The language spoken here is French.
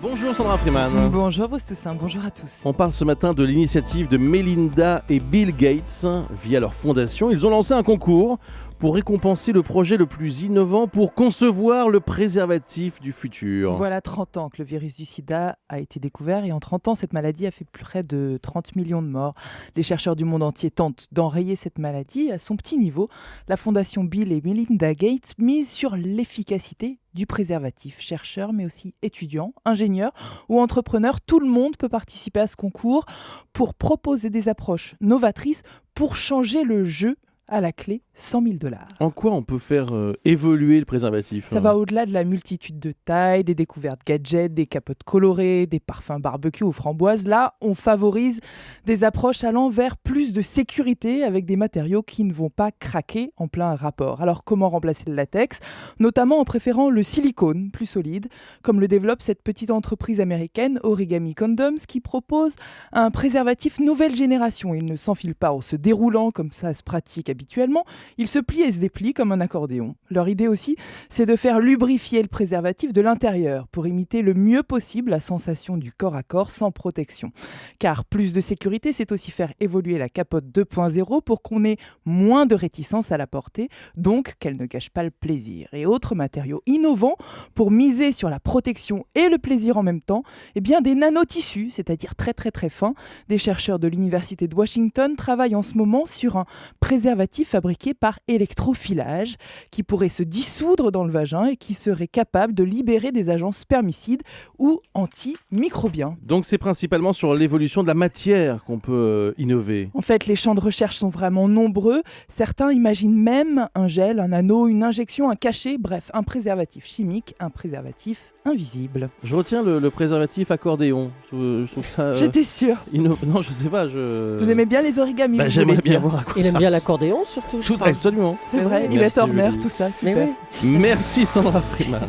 Bonjour Sandra Freeman. Bonjour Bruce Toussaint, bonjour à tous. On parle ce matin de l'initiative de Melinda et Bill Gates. Via leur fondation, ils ont lancé un concours pour récompenser le projet le plus innovant pour concevoir le préservatif du futur. Voilà 30 ans que le virus du sida a été découvert et en 30 ans, cette maladie a fait près de 30 millions de morts. Les chercheurs du monde entier tentent d'enrayer cette maladie à son petit niveau. La fondation Bill et Melinda Gates mise sur l'efficacité du préservatif. Chercheurs, mais aussi étudiants, ingénieurs ou entrepreneurs, tout le monde peut participer à ce concours pour proposer des approches novatrices pour changer le jeu. À la clé, 100 000 $. En quoi on peut faire évoluer le préservatif ? Ça va au-delà de la multitude de tailles, des découvertes gadgets, des capotes colorées, des parfums barbecue aux framboises. Là, on favorise des approches allant vers plus de sécurité avec des matériaux qui ne vont pas craquer en plein rapport. Alors, comment remplacer le latex ? Notamment en préférant le silicone, plus solide, comme le développe cette petite entreprise américaine, Origami Condoms, qui propose un préservatif nouvelle génération. Il ne s'enfile pas en se déroulant comme ça se pratique habituellement, il se plie et se déplie comme un accordéon. Leur idée aussi, c'est de faire lubrifier le préservatif de l'intérieur pour imiter le mieux possible la sensation du corps à corps sans protection. Car plus de sécurité, c'est aussi faire évoluer la capote 2.0 pour qu'on ait moins de réticence à la porter, donc qu'elle ne gâche pas le plaisir. Et autres matériaux innovants pour miser sur la protection et le plaisir en même temps, eh bien des nanotissus, c'est-à-dire très très très fins. Des chercheurs de l'université de Washington travaillent en ce moment sur un préservatif fabriqué par électrofilage qui pourrait se dissoudre dans le vagin et qui serait capable de libérer des agents spermicides ou antimicrobiens. Donc c'est principalement sur l'évolution de la matière qu'on peut innover. En fait, les champs de recherche sont vraiment nombreux. Certains imaginent même un gel, un anneau, une injection, un cachet, bref, un préservatif chimique, un préservatif invisible. Je retiens le préservatif accordéon. Je trouve ça... J'étais sûre. Non, je sais pas. Vous aimez bien les origamis, vous j'aimerais voulez bien dire. voir à quoi Il ça aime bien ressemble. l'accordéon surtout. Absolument. C'est vrai, Merci, Yvette Horner, Julie. tout ça, Mais super. oui. Merci Sandra Freeman.